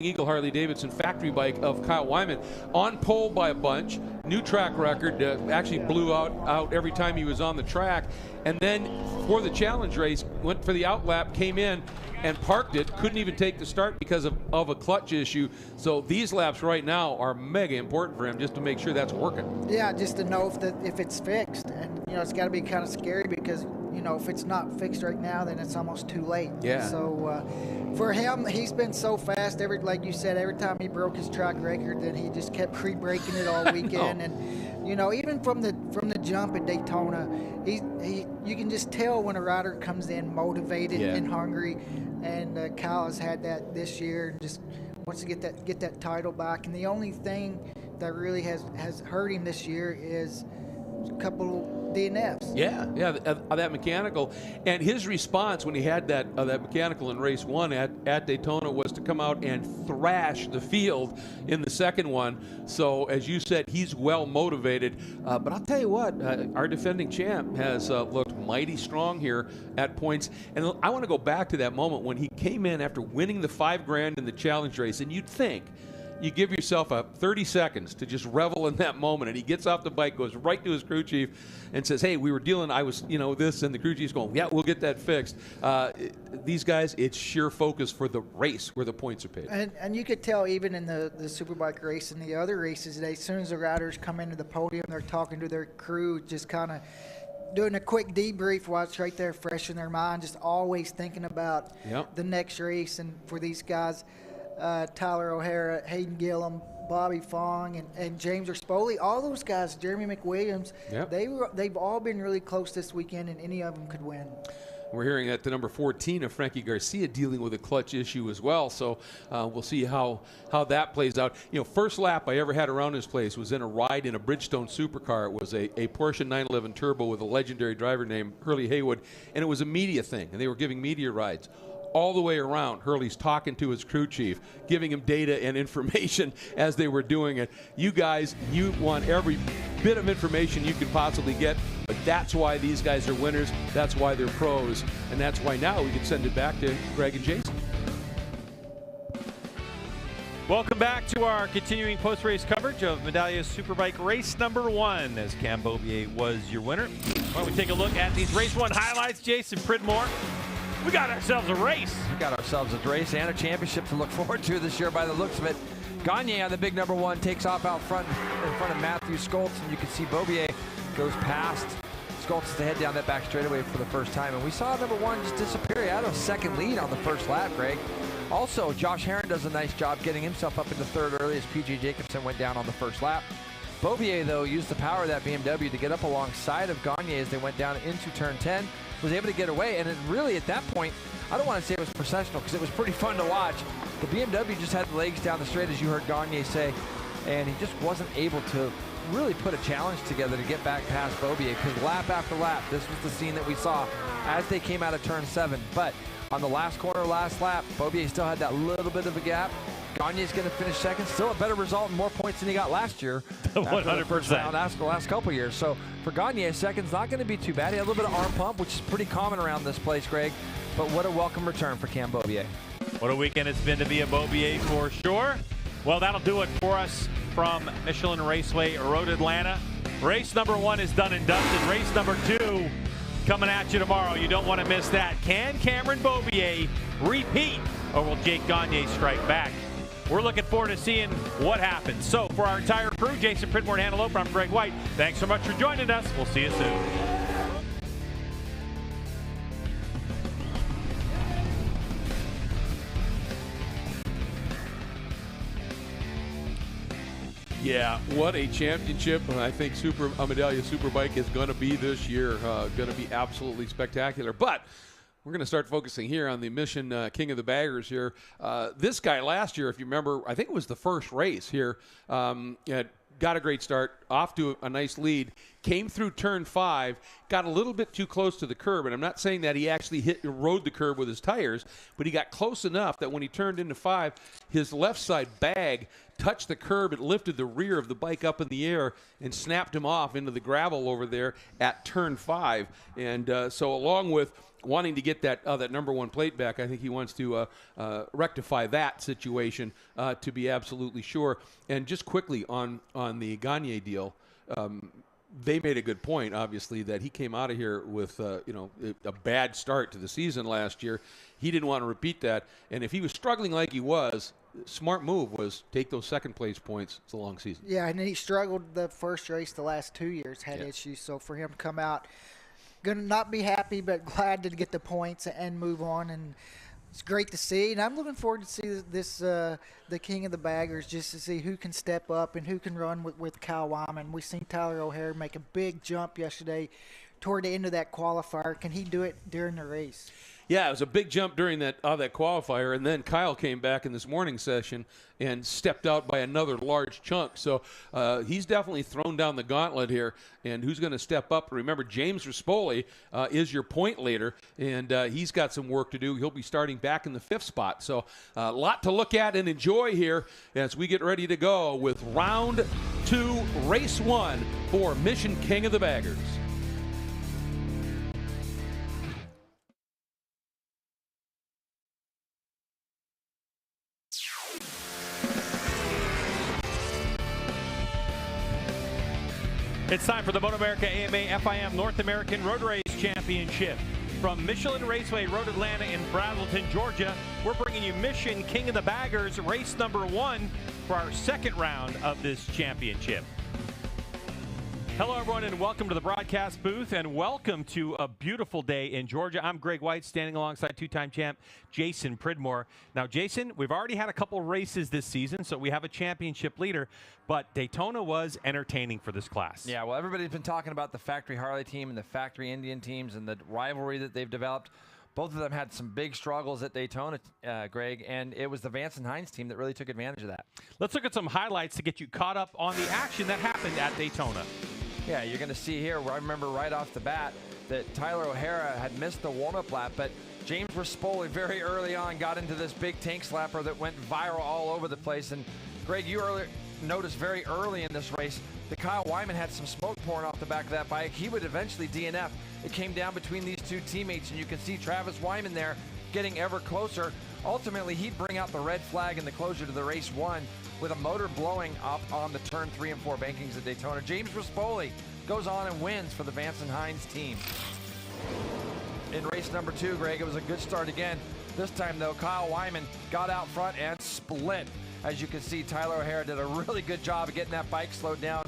Eagle Harley-Davidson factory bike of Kyle Wyman, on pole by a bunch, new track record, actually blew out every time he was on the track, and then for the challenge race, went for the outlap, came in and parked it, couldn't even take the start because of a clutch issue. So these laps right now are mega important for him just to make sure that's working. Yeah, just to know if it's fixed. And, it's got to be kind of scary because, if it's not fixed right now, then it's almost too late. Yeah. So for him, he's been so fast. Like you said, every time he broke his track record, then he just kept pre-breaking it all weekend. And even from the jump at Daytona, you can just tell when a rider comes in motivated and hungry. And Kyle has had that this year and just wants to get that title back. And the only thing that really has hurt him this year is a couple DNFs. Yeah, that mechanical. And his response when he had that mechanical in race 1 at Daytona was to come out and thrash the field in the second one. So, as you said, he's well motivated. But I'll tell you what, our defending champ has looked mighty strong here at points. And I want to go back to that moment when he came in after winning the $5,000 in the challenge race. And you'd think, you give yourself 30 seconds to just revel in that moment, and he gets off the bike, goes right to his crew chief, and says, "Hey, we were dealing. I was, this," and the crew chief's going, "Yeah, we'll get that fixed." These guys, it's sheer focus for the race where the points are paid. And you could tell even in the Superbike race and the other races, as soon as the riders come into the podium, they're talking to their crew, just kind of doing a quick debrief while it's right there fresh in their mind, just always thinking about the next race. And for these guys, Tyler O'Hara, Hayden Gillum, Bobby Fong, and James Erspoli, all those guys, Jeremy McWilliams, they've all been really close this weekend, and any of them could win. We're hearing that the number 14 of Frankie Garcia dealing with a clutch issue as well. So we'll see how that plays out. First lap I ever had around this place was in a ride in a Bridgestone supercar. It was a Porsche 911 Turbo with a legendary driver named Hurley Haywood, and it was a media thing, and they were giving media rides. All the way around, Hurley's talking to his crew chief, giving him data and information as they were doing it. You guys, you want every bit of information you could possibly get, but that's why these guys are winners. That's why they're pros, and that's why now we can send it back to Greg and Jason. Welcome back to our continuing post-race coverage of Medallia Superbike race number 1, as Cam Beaubier was your winner. Why don't we take a look at these race 1 highlights? Jason Pridmore. We got ourselves a race. We got ourselves a race and a championship to look forward to this year by the looks of it. Gagne on the big number 1 takes off out front in front of Matthew Skoltz, and you can see Beaubier goes past Skoltz to head down that back straightaway for the first time. And we saw number 1 just disappear. He had a second lead on the first lap, Greg. Also, Josh Herron does a nice job getting himself up into third early as P.J. Jacobson went down on the first lap. Beaubier, though, used the power of that BMW to get up alongside of Gagne as they went down into turn 10. Was able to get away, and it really at that point, I don't want to say it was processional because it was pretty fun to watch. The BMW just had the legs down the straight, as you heard Gagne say, and he just wasn't able to really put a challenge together to get back past Beaubier, because lap after lap, this was the scene that we saw as they came out of turn 7. But on the last corner, last lap, Beaubier still had that little bit of a gap. Gagne's going to finish second. Still a better result and more points than he got last year. 100%. After the last couple years. So for Gagne, second's not going to be too bad. He had a little bit of arm pump, which is pretty common around this place, Greg. But what a welcome return for Cam Beaubier. What a weekend it's been to be a Beaubier for sure. Well, that'll do it for us from Michelin Raceway Road Atlanta. Race number 1 is done and dusted. Race number 2 coming at you tomorrow. You don't want to miss that. Can Cameron Beaubier repeat, or will Jake Gagne strike back? We're looking forward to seeing what happens. So for our entire crew, Jason Pridmore and Hannah Loper, I'm Greg White. Thanks so much for joining us. We'll see you soon. Yeah, what a championship I think Medallia Superbike is going to be this year. Going to be absolutely spectacular. But we're going to start focusing here on the Mission King of the Baggers here. This guy last year, if you remember, I think it was the first race here, got a great start, off to a nice lead, came through turn 5, got a little bit too close to the curb, and I'm not saying that he actually rode the curb with his tires, but he got close enough that when he turned into 5, his left side bag touched the curb. It lifted the rear of the bike up in the air and snapped him off into the gravel over there at turn 5. And so along with wanting to get that number 1 plate back, I think he wants to rectify that situation to be absolutely sure. And just quickly on the Gagne deal, they made a good point, obviously, that he came out of here with a bad start to the season last year. He didn't want to repeat that. And if he was struggling like he was, smart move was take those second place points. It's a long season. Yeah, and he struggled the first race the last 2 years, had issues. So for him to come out, going to not be happy, but glad to get the points and move on. And it's great to see. And I'm looking forward to see this the king of the baggers, just to see who can step up and who can run with Kyle Wyman. We've seen Tyler O'Hara make a big jump yesterday toward the end of that qualifier. Can he do it during the race? Yeah, it was a big jump during that qualifier, and then Kyle came back in this morning session and stepped out by another large chunk. So he's definitely thrown down the gauntlet here, and who's going to step up? Remember, James Rispoli is your point leader, and he's got some work to do. He'll be starting back in the 5th spot. So a lot to look at and enjoy here as we get ready to go with round 2, race 1 for Mission King of the Baggers. It's time for the MotoAmerica AMA FIM North American Road Race Championship. From Michelin Raceway Road Atlanta in Braselton, Georgia, we're bringing you Mission King of the Baggers, race number 1 for our second round of this championship. Hello, everyone, and welcome to the broadcast booth, and welcome to a beautiful day in Georgia. I'm Greg White, standing alongside two-time champ Jason Pridmore. Now, Jason, we've already had a couple races this season, so we have a championship leader, but Daytona was entertaining for this class. Yeah, well, everybody's been talking about the factory Harley team and the factory Indian teams and the rivalry that they've developed. Both of them had some big struggles at Daytona, Greg, and it was the Vance and Hines team that really took advantage of that. Let's look at some highlights to get you caught up on the action that happened at Daytona. Yeah, you're going to see here, where I remember right off the bat that Tyler O'Hara had missed the warm-up lap, but James Rispoli very early on got into this big tank slapper that went viral all over the place. And Greg, you noticed very early in this race that Kyle Wyman had some smoke pouring off the back of that bike. He would eventually DNF. It came down between these two teammates, and you can see Travis Wyman there getting ever closer. Ultimately, he'd bring out the red flag in the closure to the race 1 with a motor blowing up on the turn 3 and 4 bankings at Daytona. James Rispoli goes on and wins for the Vance and Hines team. In race number 2, Greg, it was a good start again. This time, though, Kyle Wyman got out front and split. As you can see, Tyler O'Hara did a really good job of getting that bike slowed down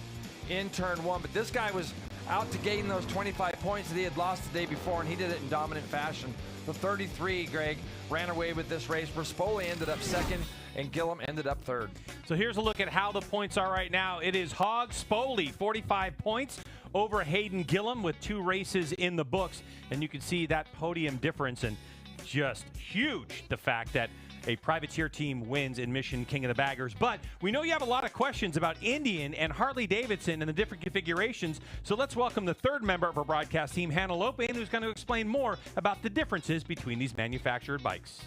in turn 1. But this guy was out to gain those 25 points that he had lost the day before, and he did it in dominant fashion. The 33, Greg, ran away with this race. Rispoli ended up 2nd, and Gillum ended up 3rd. So here's a look at how the points are right now. It is Hog Spoli, 45 points over Hayden Gillum with 2 races in the books. And you can see that podium difference, and just huge, the fact that a privateer team wins in Mission King of the Baggers. But we know you have a lot of questions about Indian and Harley-Davidson and the different configurations. So let's welcome the 3rd member of our broadcast team, Hannah Lopin, who's going to explain more about the differences between these manufactured bikes.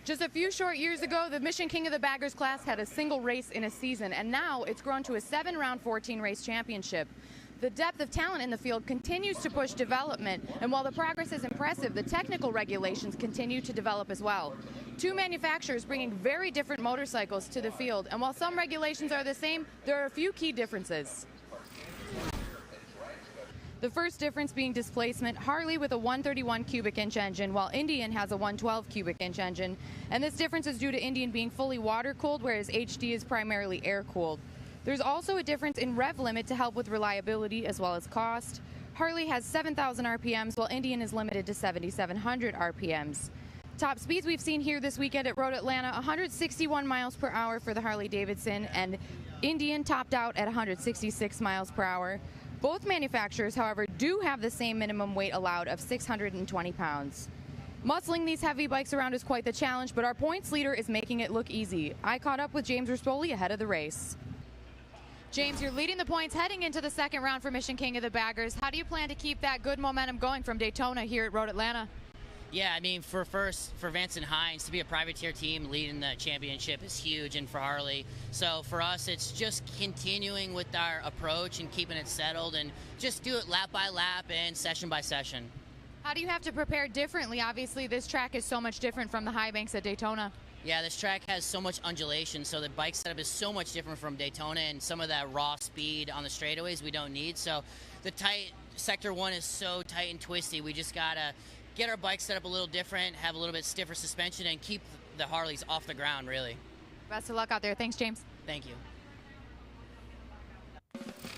Just a few short years ago, the Mission King of the Baggers class had a single race in a season, and now it's grown to a 7-round, 14-race championship. The depth of talent in the field continues to push development, and while the progress is impressive, the technical regulations continue to develop as well. 2 manufacturers bringing very different motorcycles to the field, and while some regulations are the same, there are a few key differences. The first difference being displacement, Harley with a 131 cubic inch engine, while Indian has a 112 cubic inch engine. And this difference is due to Indian being fully water-cooled, whereas HD is primarily air-cooled. There's also a difference in rev limit to help with reliability as well as cost. Harley has 7,000 RPMs, while Indian is limited to 7,700 RPMs. Top speeds we've seen here this weekend at Road Atlanta, 161 miles per hour for the Harley-Davidson, and Indian topped out at 166 miles per hour. Both manufacturers, however, do have the same minimum weight allowed of 620 pounds. Muscling these heavy bikes around is quite the challenge, but our points leader is making it look easy. I caught up with James Rispoli ahead of the race. James, you're leading the points heading into the 2nd round for Mission King of the Baggers. How do you plan to keep that good momentum going from Daytona here at Road Atlanta? Yeah, I mean, for Vance and Hines to be a privateer team leading the championship is huge, and for Harley. So for us, it's just continuing with our approach and keeping it settled, and just do it lap by lap and session by session. How do you have to prepare differently? Obviously, this track is so much different from the high banks at Daytona. Yeah, this track has so much undulation, so the bike setup is so much different from Daytona, and some of that raw speed on the straightaways we don't need. So the tight Sector 1 is so tight and twisty. We just got to get our bike set up a little different, have a little bit stiffer suspension, and keep the Harleys off the ground, really. Best of luck out there. Thanks, James. Thank you.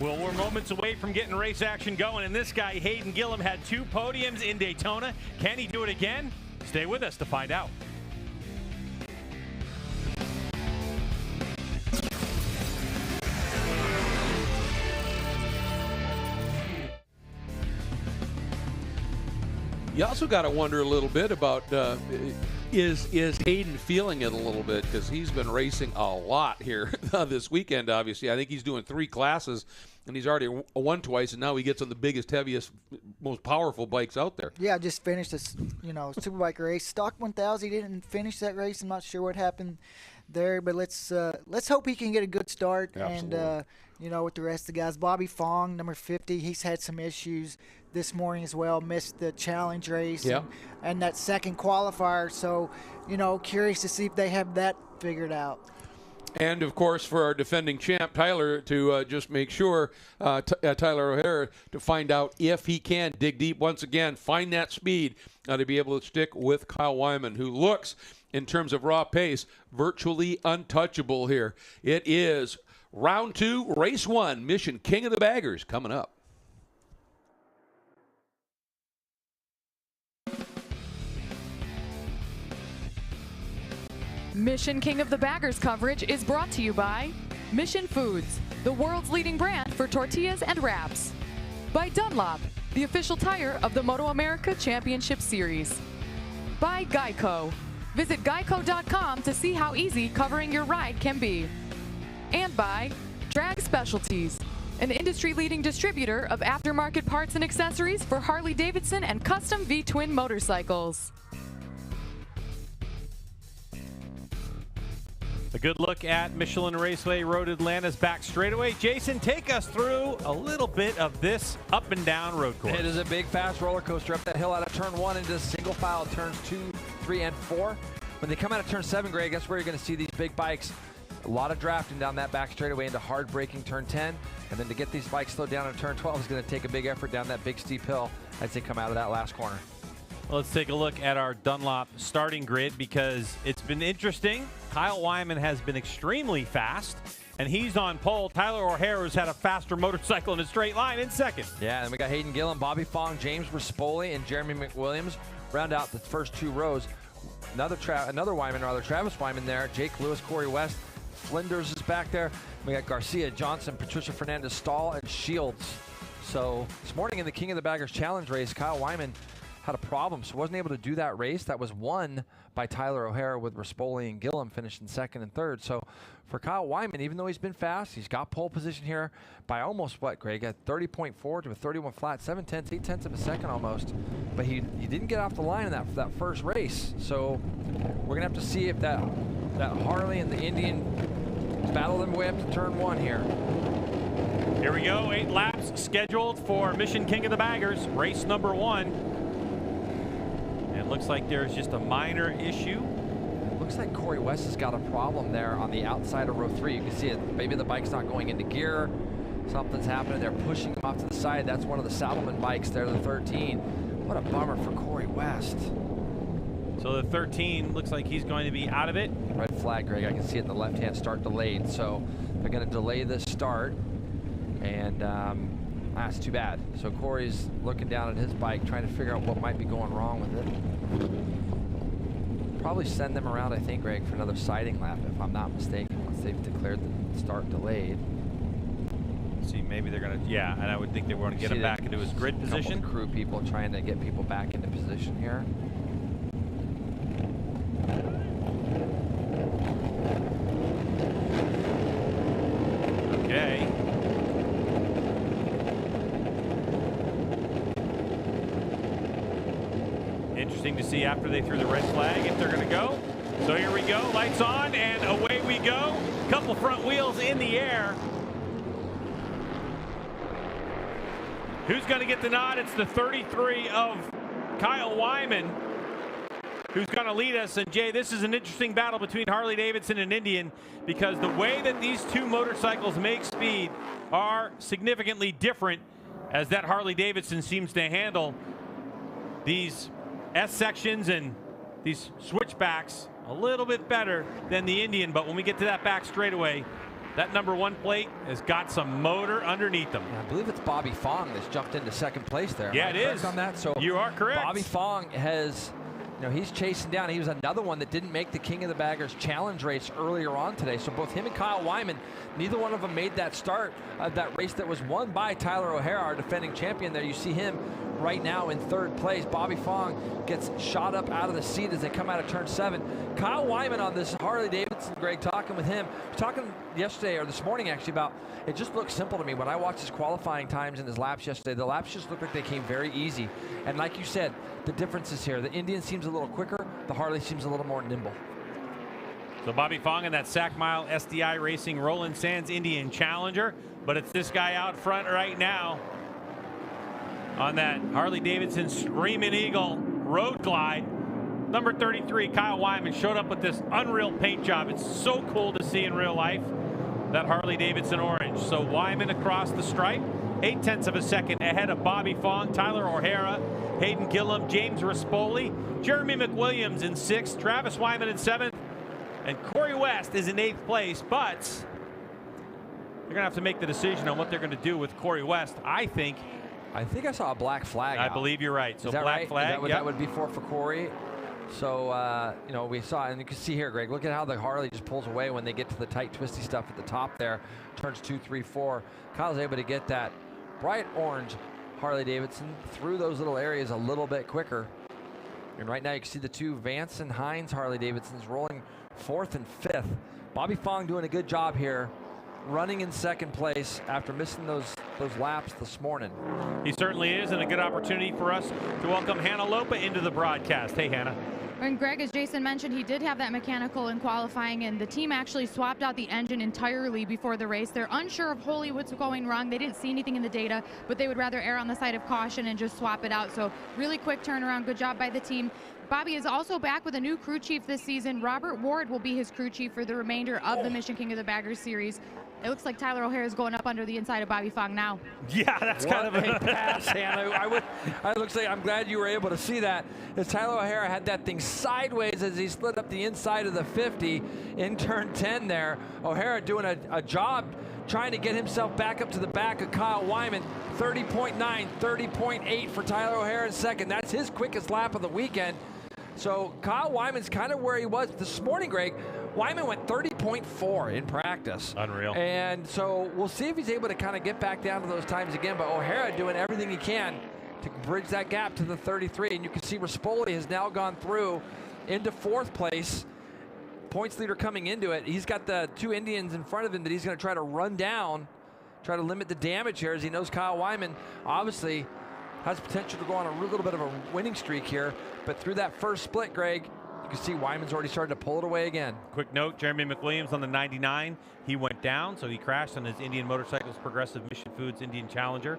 Well, we're moments away from getting race action going, and this guy, Hayden Gillum, had 2 podiums in Daytona. Can he do it again? Stay with us to find out. You also got to wonder a little bit about is Hayden feeling it a little bit, because he's been racing a lot here this weekend. Obviously, I think he's doing 3 classes, and he's already won twice, and now he gets on the biggest, heaviest, most powerful bikes out there. Yeah, I just finished this, Superbike race. Stock 1000, he didn't finish that race. I'm not sure what happened there, but let's hope he can get a good start. Absolutely. And with the rest of the guys, Bobby Fong, number 50, he's had some issues this morning as well. Missed the challenge race and that second qualifier. So, curious to see if they have that figured out. And, of course, for our defending champ, Tyler, to just make sure, Tyler O'Hara, to find out if he can dig deep once again, find that speed to be able to stick with Kyle Wyman, who looks, in terms of raw pace, virtually untouchable here. It is round 2, race 1, Mission King of the Baggers coming up. Mission King of the Baggers coverage is brought to you by Mission Foods, the world's leading brand for tortillas and wraps. By Dunlop, the official tire of the MotoAmerica Championship Series. By Geico. Visit geico.com to see how easy covering your ride can be. And by Drag Specialties, an industry-leading distributor of aftermarket parts and accessories for Harley-Davidson and custom V-twin motorcycles. A good look at Michelin Raceway Road Atlanta's back straightaway. Jason, take us through a little bit of this up and down road course. It is a big, fast roller coaster up that hill out of turn 1 into single file turns 2, 3, and 4. When they come out of turn 7, Greg, that's where you're going to see these big bikes. A lot of drafting down that back straightaway into hard braking turn 10. And then to get these bikes slowed down in turn 12 is going to take a big effort down that big steep hill as they come out of that last corner. Well, let's take a look at our Dunlop starting grid, because it's been interesting. Kyle Wyman has been extremely fast, and he's on pole. Tyler O'Hara's had a faster motorcycle in a straight line in second. Yeah, and we got Hayden Gillum, Bobby Fong, James Rispoli, and Jeremy McWilliams round out the first 2 rows. Another Wyman, rather, Travis Wyman there. Jake Lewis, Corey West, Flinders is back there. We got Garcia, Johnson, Patricia Fernandez, Stahl, and Shields. So this morning in the King of the Baggers Challenge race, Kyle Wyman had a problem, so wasn't able to do that race. That was won by Tyler O'Hara, with Rispoli and Gillum finishing 2nd and 3rd. So for Kyle Wyman, even though he's been fast, he's got pole position here by almost, what, Greg, at 30.4 to a 31 flat, 7/10, 8/10 of a second almost. But he didn't get off the line in that first race. So we're going to have to see if that Harley and the Indian battle them way up to turn 1 here. Here we go, 8 laps scheduled for Mission King of the Baggers, race number 1. It looks like there's just a minor issue. It looks like Corey West has got a problem there on the outside of row 3. You can see it. Maybe the bike's not going into gear. Something's happening. They're pushing him off to the side. That's one of the Saddleman bikes there, the 13. What a bummer for Corey West. So the 13 looks like he's going to be out of it. Red flag, Greg. I can see it in the left-hand start delayed. So they're going to delay this start. And that's too bad. So Corey's looking down at his bike, trying to figure out what might be going wrong with it. Probably send them around, I think, Greg, for another siding lap, if I'm not mistaken, once they've declared the start delayed. See, maybe they're going to, yeah, and I would think they want to get him back into his grid position. Crew people trying to get people back into position here. Okay. interesting to see after they threw the red flag if they're going to go. So here we go, lights on, and away we go. Couple front wheels in the air. Who's going to get the nod? It's the 33 of Kyle Wyman who's going to lead us. And Jay, this is an interesting battle between Harley-Davidson and Indian, because the way that these two motorcycles make speed are significantly different, as that Harley-Davidson seems to handle these S sections and these switchbacks a little bit better than the Indian. But when we get to that back straightaway, that number 1 plate has got some motor underneath them. Yeah, I believe it's Bobby Fong that's jumped into second place there. Yeah, it is. On that? So you are correct. Bobby Fong has, he's chasing down. He was another one that didn't make the King of the Baggers challenge race earlier on today. So both him and Kyle Wyman, neither one of them made that start of that race that was won by Tyler O'Hara, our defending champion there. You see him right now in third place. Bobby Fong gets shot up out of the seat as they come out of turn 7. Kyle Wyman on this Harley-Davidson, Greg, talking with him. I was talking yesterday, or this morning actually, about it just looks simple to me. When I watched his qualifying times and his laps yesterday, the laps just looked like they came very easy. And like you said, the difference is here. The Indian seems a little quicker. The Harley seems a little more nimble. So Bobby Fong in that Sac Mile SDI Racing Roland Sands Indian Challenger. But it's this guy out front right now on that Harley-Davidson Screaming Eagle Road Glide. Number 33, Kyle Wyman, showed up with this unreal paint job. It's so cool to see in real life, that Harley-Davidson orange. So Wyman across the stripe, 0.8 of a second ahead of Bobby Fong, Tyler O'Hara, Hayden Gillum, James Rispoli, Jeremy McWilliams in 6th, Travis Wyman in 7th, and Corey West is in 8th place. But they're going to have to make the decision on what they're going to do with Corey West. I think I saw a black flag. I believe you're right. So black right? flag. That would be for Corey. So, we saw, and you can see here, Greg, look at how the Harley just pulls away when they get to the tight, twisty stuff at the top there. Turns 2, 3, 4. Kyle's able to get that bright orange Harley-Davidson through those little areas a little bit quicker. And right now you can see the two Vance and Hines Harley-Davidsons rolling 4th and 5th. Bobby Fong doing a good job here, running in 2nd place after missing those laps this morning. He certainly is, and a good opportunity for us to welcome Hannah Lopa into the broadcast. Hey, Hannah. And Greg, as Jason mentioned, he did have that mechanical in qualifying, and the team actually swapped out the engine entirely before the race. They're unsure of wholly what's going wrong. They didn't see anything in the data, but they would rather err on the side of caution and just swap it out. So really quick turnaround. Good job by the team. Bobby is also back with a new crew chief this season. Robert Ward will be his crew chief for the remainder of the Mission King of the Baggers series. It looks like Tyler O'Hara is going up under the inside of Bobby Fong now. Yeah, that's kind of a pass, Hannah. I'm glad you were able to see that, as Tyler O'Hara had that thing sideways as he slid up the inside of the 50 in turn 10 there. O'Hara doing a job trying to get himself back up to the back of Kyle Wyman. 30.9, 30.8 for Tyler O'Hara in 2nd. That's his quickest lap of the weekend. So Kyle Wyman's kind of where he was this morning, Greg. Wyman went 30.4 in practice. Unreal. And so we'll see if he's able to kind of get back down to those times again. But O'Hara doing everything he can to bridge that gap to the 33. And you can see Rispoli has now gone through into 4th place. Points leader coming into it. He's got the two Indians in front of him that he's going to try to run down, try to limit the damage here, as he knows Kyle Wyman obviously has potential to go on a little bit of a winning streak here. But through that first split, Greg, you can see Wyman's already started to pull it away again. Quick note, Jeremy McWilliams on the 99. He went down, so he crashed on his Indian Motorcycles Progressive Mission Foods Indian Challenger.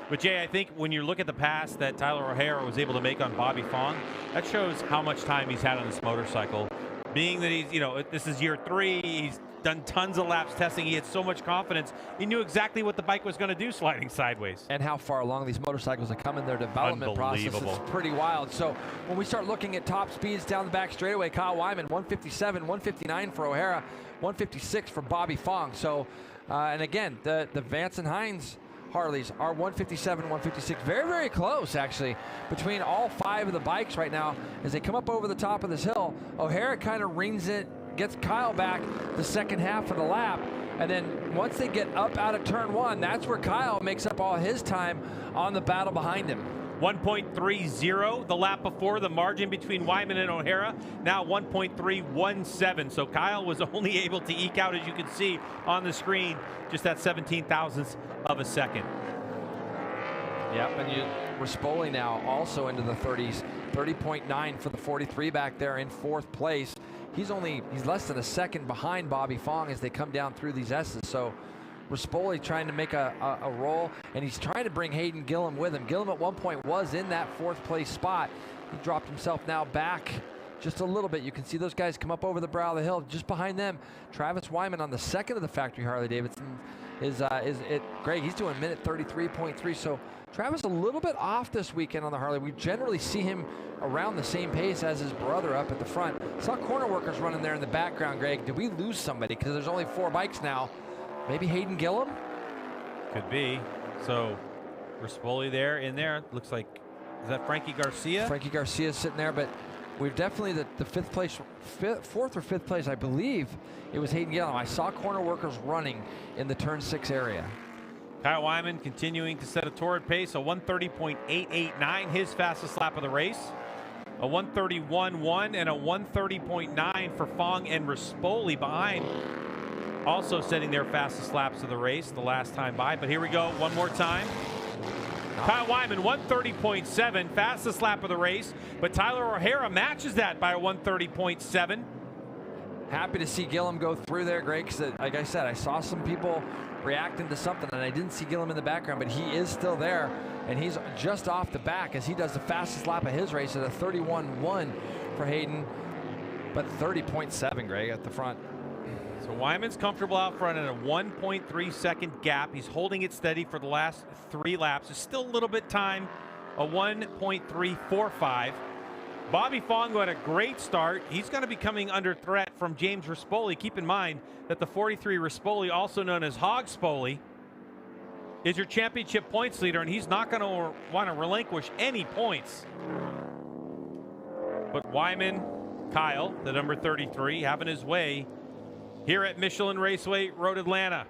But Jay, I think when you look at the pass that Tyler O'Hara was able to make on Bobby Fong, that shows how much time he's had on this motorcycle. Being that he's, this is year 3, he's done tons of laps testing. He had so much confidence. He knew exactly what the bike was going to do sliding sideways. And how far along these motorcycles have come in their development process. It's pretty wild. So when we start looking at top speeds down the back straightaway, Kyle Wyman, 157, 159 for O'Hara, 156 for Bobby Fong. So, and again, the Vance and Hines Harleys are 157, 156. Very, very close, actually, between all 5 of the bikes right now. As they come up over the top of this hill, O'Hara kind of rings it, gets Kyle back the second half of the lap. And then once they get up out of turn 1, that's where Kyle makes up all his time on the battle behind him. 1.30 the lap before, the margin between Wyman and O'Hara, now 1.317. So Kyle was only able to eke out, as you can see on the screen, just that 17,000th of a second. Yep, and Rispoli now also into the 30s, 30.9 for the 43 back there in 4th place. He's less than a second behind Bobby Fong as they come down through these S's. So Rispoli trying to make a roll, and he's trying to bring Hayden Gillum with him. Gillum at one point was in that 4th place spot. He dropped himself now back just a little bit. You can see those guys come up over the brow of the hill. Just behind them, Travis Wyman on the 2nd of the factory Harley-Davidson is Greg, he's doing minute 33.3. So Travis a little bit off this weekend on the Harley. We generally see him around the same pace as his brother up at the front. Saw corner workers running there in the background, Greg. Did we lose somebody? Because there's only 4 bikes now. Maybe Hayden Gillum? Could be. So Rispoli there, in there. Looks like, is that Frankie Garcia? Frankie Garcia's sitting there, but we've definitely the 5th place, 4th or 5th place, I believe it was Hayden Gillum. I saw corner workers running in the turn 6 area. Kyle Wyman continuing to set a torrid pace, a 130.889, his fastest lap of the race. A 131.1 and a 130.9 for Fong and Rispoli behind. Also setting their fastest laps of the race the last time by. But here we go one more time. Kyle Wyman, 130.7, fastest lap of the race. But Tyler O'Hara matches that by a 130.7. Happy to see Gillum go through there, Greg, because like I said, I saw some people reacting to something, and I didn't see Gillum in the background, but he is still there, and he's just off the back as he does the fastest lap of his race at a 31.1 for Hayden, but 30.7, Greg, at the front. So Wyman's comfortable out front at a 1.3 second gap. He's holding it steady for the last 3 laps. There's still a little bit time, a 1.345. Bobby Fong had a great start. He's going to be coming under threat from James Rispoli. Keep in mind that the 43 Rispoli, also known as Hog Spoli, is your championship points leader, and he's not going to want to relinquish any points. But Wyman, Kyle, the number 33, having his way here at Michelin Raceway Road Atlanta.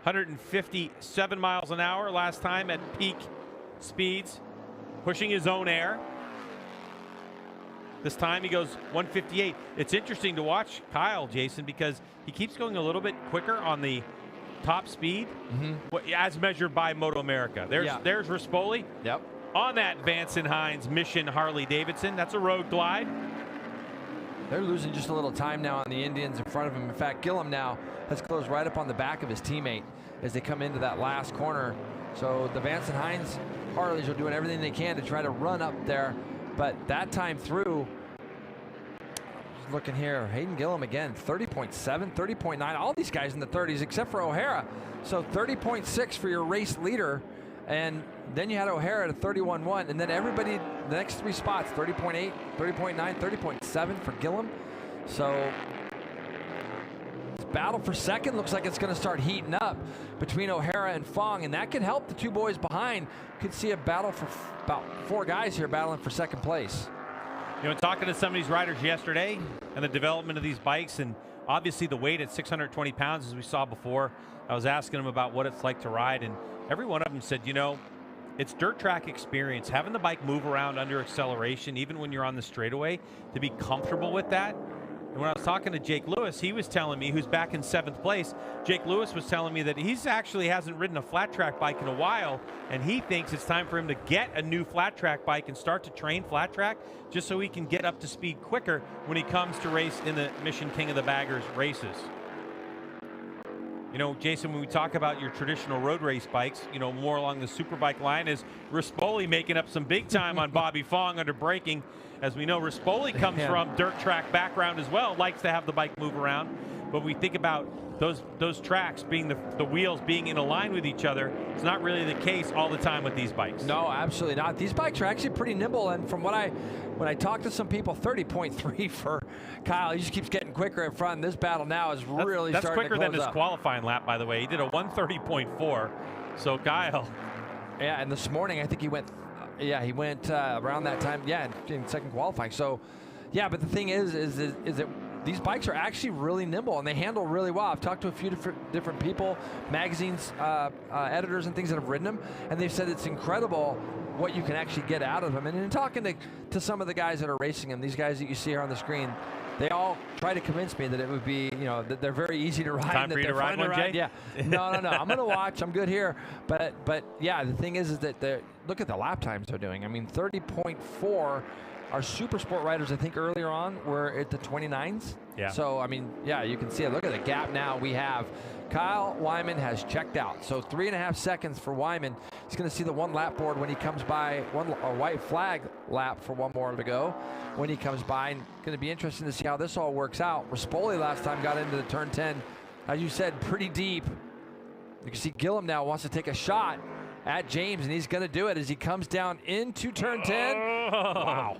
157 miles an hour last time at peak speeds, pushing his own air. This time he goes 158. It's interesting to watch Kyle, Jason, because he keeps going a little bit quicker on the top speed, as measured by MotoAmerica. There's Rispoli. Yep. On that Vance and Hines Mission Harley-Davidson. That's a road glide. They're losing just a little time now on the Indians in front of him. In fact, Gillum now has closed right up on the back of his teammate as they come into that last corner. So the Vance and Hines Harleys are doing everything they can to try to run up there. But that time through, looking here, Hayden Gillum again, 30.7, 30.9, all these guys in the 30s except for O'Hara. So 30.6 for your race leader. And then you had O'Hara at a 31.1, and then everybody, the next 3 spots, 30.8, 30.9, 30.7 for Gillum. So this battle for second looks like it's going to start heating up between O'Hara and Fong, and that could help the 2 boys behind. Could see a battle for about 4 guys here battling for second place. You know, talking to some of these riders yesterday and the development of these bikes, and obviously the weight at 620 pounds, as we saw before, I was asking them about what it's like to ride, and every one of them said, you know, it's dirt track experience, having the bike move around under acceleration, even when you're on the straightaway, to be comfortable with that. And when I was talking to Jake Lewis, he was telling me, who's back in 7th place, Jake Lewis was telling me that he's actually hasn't ridden a flat track bike in a while, and he thinks it's time for him to get a new flat track bike and start to train flat track just so he can get up to speed quicker when he comes to race in the Mission King of the Baggers races. You know, Jason, when we talk about your traditional road race bikes, you know, more along the Superbike line, is Rispoli making up some big time on Bobby Fong under braking. As we know, Rispoli comes from dirt track background as well, likes to have the bike move around. But we think about those tracks being the wheels being in a line with each other. It's not really the case all the time with these bikes. No, absolutely not. These bikes are actually pretty nimble, and from when I talked to some people, 30.3 for Kyle. He just keeps getting quicker in front. This battle now is really starting to close up. That's quicker than his qualifying lap, by the way. He did a 130.4. So Kyle. Yeah, and this morning I think he went. He went around that time. Yeah, in second qualifying. So, yeah, but the thing is that these bikes are actually really nimble and they handle really well. I've talked to a few different people, magazines, editors and things that have ridden them, and they've said it's incredible what you can actually get out of him. And in talking to some of the guys that are racing him, these guys that you see here on the screen, they all try to convince me that it would be, that they're very easy to ride. Time for you to ride one, Jay? Yeah. No. I'm going to watch. I'm good here. But yeah, the thing is that look at the lap times they're doing. I mean, 30.4. Our Supersport riders, I think earlier on, were at the 29s. Yeah. So, I mean, yeah, you can see it. Look at the gap now we have. Kyle Wyman has checked out. So 3.5 seconds for Wyman. He's going to see the one lap board when he comes by, a white flag lap for one more to go when he comes by. And going to be interesting to see how this all works out. Rispoli last time got into the turn 10, as you said, pretty deep. You can see Gillum now wants to take a shot at James, and he's going to do it as he comes down into turn 10. Wow.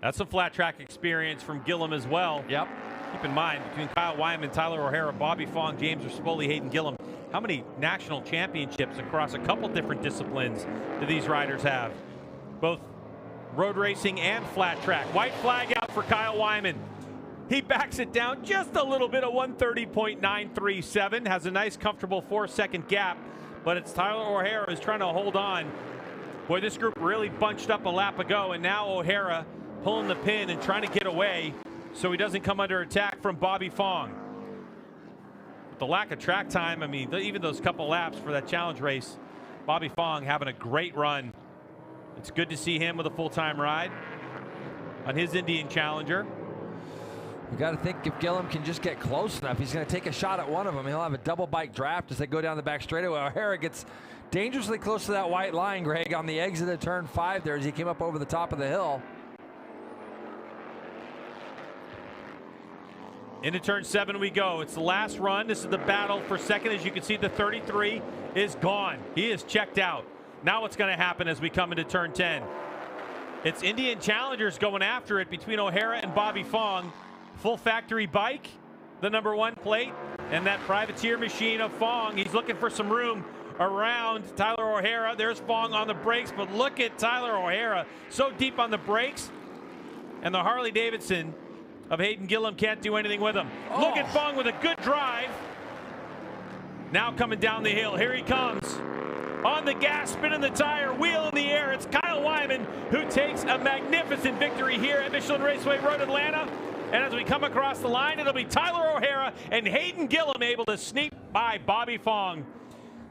That's a flat track experience from Gillum as well. Yep. Keep in mind, between Kyle Wyman, Tyler O'Hara, Bobby Fong, James Rispoli, Hayden Gillum, how many national championships across a couple different disciplines do these riders have? Both road racing and flat track. White flag out for Kyle Wyman. He backs it down just a little bit, a 1:30.937. Has a nice, comfortable 4-second gap, but it's Tyler O'Hara who's trying to hold on. Boy, this group really bunched up a lap ago, and now O'Hara pulling the pin and trying to get away so he doesn't come under attack from Bobby Fong. With the lack of track time, I mean, even those couple laps for that challenge race, Bobby Fong having a great run. It's good to see him with a full-time ride on his Indian Challenger. You got to think if Gillum can just get close enough, he's going to take a shot at one of them. He'll have a double bike draft as they go down the back straightaway. O'Hara gets dangerously close to that white line, Greg, on the exit of turn 5 there as he came up over the top of the hill. Into turn 7 we go. It's the last run. This is the battle for second. As you can see, the 33 is gone. He is checked out. Now what's going to happen as we come into turn 10? It's Indian Challengers going after it between O'Hara and Bobby Fong. Full factory bike, the number 1 plate, and that privateer machine of Fong. He's looking for some room around Tyler O'Hara. There's Fong on the brakes, but look at Tyler O'Hara so deep on the brakes. And the Harley Davidson of Hayden Gillum can't do anything with him. Oh. Look at Fong with a good drive. Now coming down the hill. Here he comes. On the gas, spinning the tire, wheel in the air. It's Kyle Wyman who takes a magnificent victory here at Michelin Raceway Road Atlanta. And as we come across the line, it'll be Tyler O'Hara and Hayden Gillum able to sneak by Bobby Fong.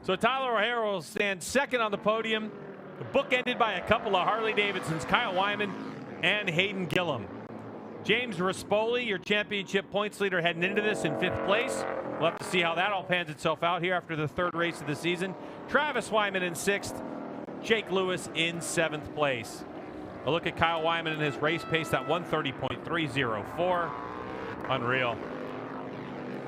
So Tyler O'Hara will stand second on the podium. The book ended by a couple of Harley Davidsons, Kyle Wyman and Hayden Gillum. James Rispoli, your championship points leader, heading into this in 5th place. We'll have to see how that all pans itself out here after the 3rd race of the season. Travis Wyman in 6th, Jake Lewis in 7th place. A look at Kyle Wyman and his race pace, that 1:30.304. Unreal.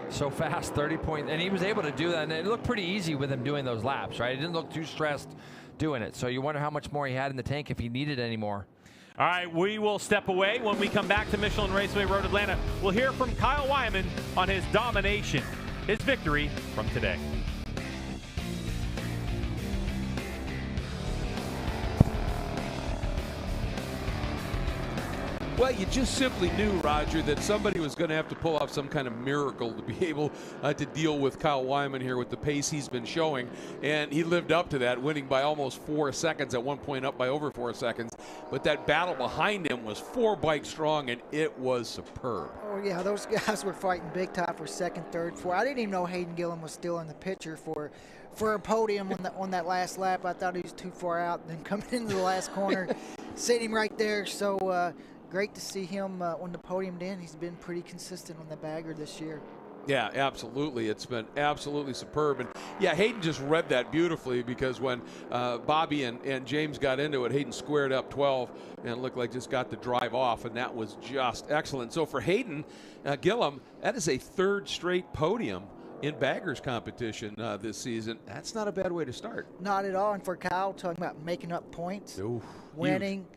So fast, 30 point, and he was able to do that, and it looked pretty easy with him doing those laps, right? He didn't look too stressed doing it, so you wonder how much more he had in the tank if he needed any more. All right, we will step away. When we come back to Michelin Raceway Road Atlanta, we'll hear from Kyle Wyman on his domination, his victory from today. Well, you just simply knew, Roger, that somebody was going to have to pull off some kind of miracle to be able to deal with Kyle Wyman here with the pace he's been showing. And he lived up to that, winning by almost 4 seconds, at one point up by over 4 seconds. But that battle behind him was 4 bikes strong, and it was superb. Oh, yeah, those guys were fighting big time for 2nd, 3rd, 4th. I didn't even know Hayden Gillum was still in the picture for a podium on that last lap. I thought he was too far out. Then coming into the last corner, sitting right there. So, great to see him on the podium, Dan. He's been pretty consistent on the bagger this year. Yeah, absolutely. It's been absolutely superb. And, yeah, Hayden just read that beautifully, because when Bobby and James got into it, Hayden squared up 12 and looked like just got the drive off, and that was just excellent. So for Hayden Gillum, that is a 3rd straight podium in baggers competition this season. That's not a bad way to start. Not at all. And for Kyle, talking about making up points, winning,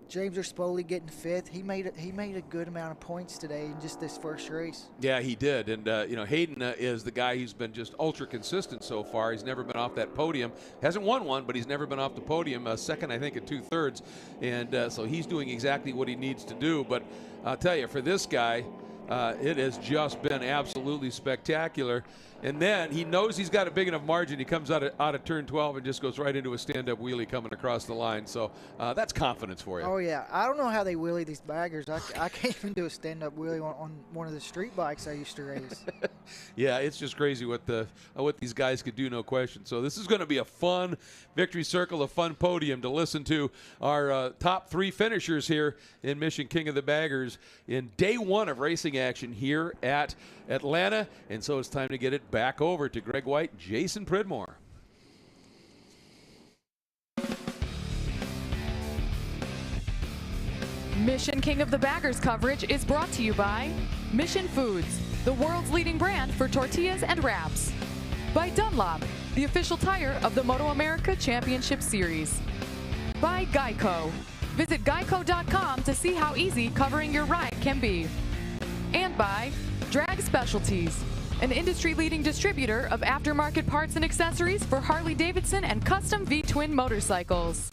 James Rispoli getting 5th. He made a good amount of points today in just this first race. Yeah, he did. And Hayden is the guy who's been just ultra consistent so far. He's never been off that podium. Hasn't won one, but he's never been off the podium. Second, I think, at 2/3. And so he's doing exactly what he needs to do. But I'll tell you, for this guy, It has just been absolutely spectacular. And then he knows he's got a big enough margin. He comes out of turn 12 and just goes right into a stand-up wheelie coming across the line. So that's confidence for you. Oh, yeah. I don't know how they wheelie these baggers. I can't even do a stand-up wheelie on one of the street bikes I used to race. Yeah, it's just crazy what these guys could do, no question. So this is going to be a fun victory circle, a fun podium to listen to our top 3 finishers here in Mission King of the Baggers in day 1 of racing action here at Atlanta. And so it's time to get it back over to Greg White, Jason Pridmore. Mission King of the Baggers coverage is brought to you by Mission Foods, the world's leading brand for tortillas and wraps. By Dunlop, the official tire of the MotoAmerica Championship Series. By Geico. Visit geico.com to see how easy covering your ride can be. And by Drag Specialties, an industry-leading distributor of aftermarket parts and accessories for Harley-Davidson and custom V-twin motorcycles.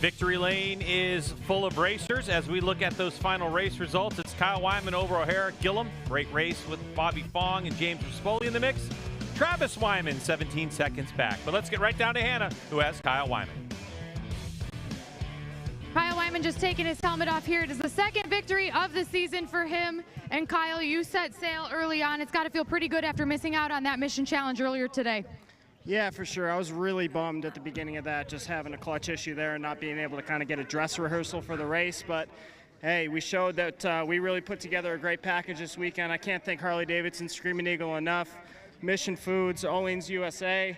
Victory lane is full of racers. As we look at those final race results, it's Kyle Wyman over O'Hara Gillum. Great race with Bobby Fong and James Rispoli in the mix. Travis Wyman 17 seconds back. But let's get right down to Hannah, who has Kyle Wyman. Kyle Wyman just taking his helmet off here. It is the second victory of the season for him. And Kyle, you set sail early on. It's got to feel pretty good after missing out on that mission challenge earlier today. Yeah, for sure. I was really bummed at the beginning of that, just having a clutch issue there and not being able to kind of get a dress rehearsal for the race. But, hey, we showed that we really put together a great package this weekend. I can't thank Harley-Davidson, Screaming Eagle enough, Mission Foods, Oleans USA.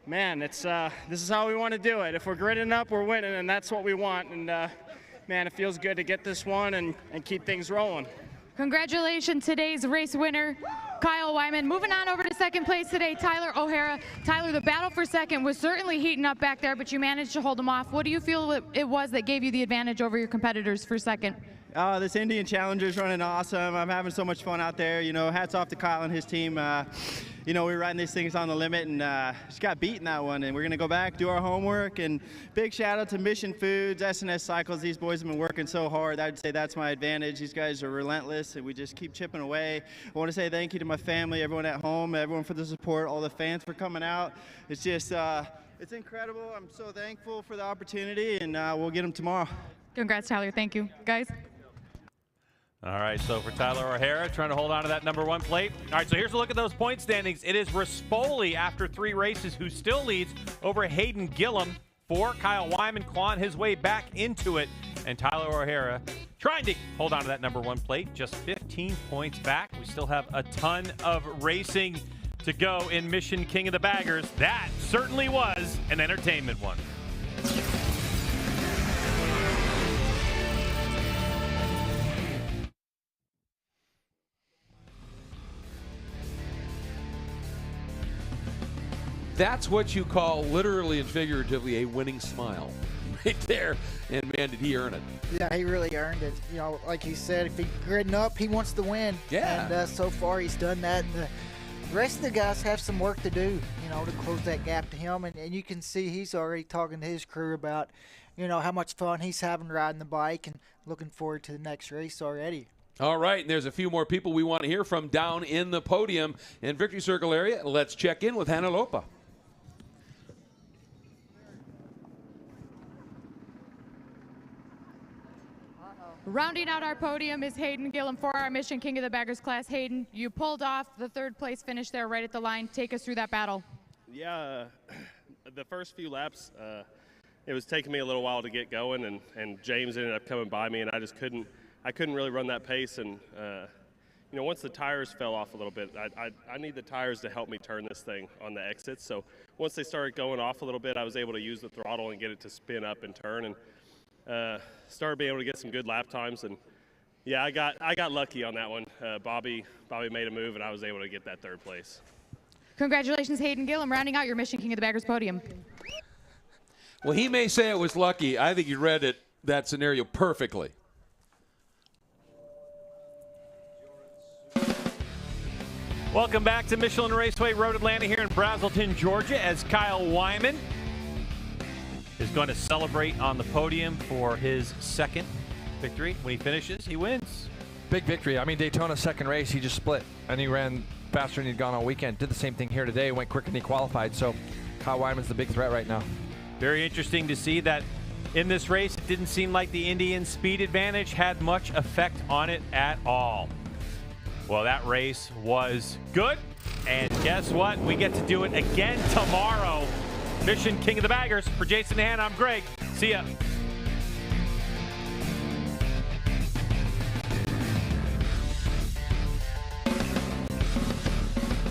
Man, this is how we want to do it. If we're gritting up, we're winning, and that's what we want. And, man, it feels good to get this one and keep things rolling. Congratulations, today's race winner, Kyle Wyman. Moving on over to second place today, Tyler O'Hara. Tyler, the battle for second was certainly heating up back there, but you managed to hold him off. What do you feel it was that gave you the advantage over your competitors for second? This Indian Challenger is running awesome. I'm having so much fun out there. You know, hats off to Kyle and his team. You know, we were riding these things on the limit and just got beat in that one. And we're going to go back, do our homework. And big shout out to Mission Foods, S&S Cycles. These boys have been working so hard. I'd say that's my advantage. These guys are relentless, and we just keep chipping away. I want to say thank you to my family, everyone at home, everyone for the support, all the fans for coming out. It's just, it's incredible. I'm so thankful for the opportunity, and we'll get them tomorrow. Congrats, Tyler. Thank you. Guys? All right, so for Tyler O'Hara, trying to hold on to that #1 plate. All right, so here's a look at those point standings. It is Rispoli after 3 races who still leads over Hayden Gillum. 4, Kyle Wyman clawing his way back into it. And Tyler O'Hara trying to hold on to that #1 plate, just 15 points back. We still have a ton of racing to go in Mission King of the Baggers. That certainly was an entertainment one. That's what you call literally and figuratively a winning smile right there. And man, did he earn it. Yeah, he really earned it. You know, like he said, if he's gritting up, he wants to win. Yeah. And so far he's done that. And the rest of the guys have some work to do, you know, to close that gap to him. And you can see he's already talking to his crew about, you know, how much fun he's having riding the bike and looking forward to the next race already. All right, and there's a few more people we want to hear from down in the podium and victory circle area. Let's check in with Hannah Lopa. Rounding out our podium is Hayden Gillum for our Mission King of the Baggers class. Hayden, you pulled off the 3rd place finish there right at the line. Take us through that battle. Yeah, the first few laps, it was taking me a little while to get going, and James ended up coming by me, and I couldn't really run that pace. And you know, once the tires fell off a little bit, I need the tires to help me turn this thing on the exits. So once they started going off a little bit, I was able to use the throttle and get it to spin up and turn, and started being able to get some good lap times. And yeah, I got lucky on that one. Bobby made a move, and I was able to get that 3rd place. Congratulations, Hayden Gillum, rounding out your Mission King of the Baggers podium. Well, he may say it was lucky. I think you read that scenario perfectly. Welcome back to Michelin Raceway Road Atlanta here in Braselton, Georgia, as Kyle Wyman is going to celebrate on the podium for his 2nd victory. When he finishes, he wins. Big victory. I mean, Daytona's second race, he just split, and he ran faster than he'd gone all weekend. Did the same thing here today, went quicker than he qualified. So Kyle Weidman's the big threat right now. Very interesting to see that in this race, it didn't seem like the Indian speed advantage had much effect on it at all. Well, that race was good. And guess what? We get to do it again tomorrow. Mission King of the Baggers. For Jason and Hannah, I'm Greg. See ya.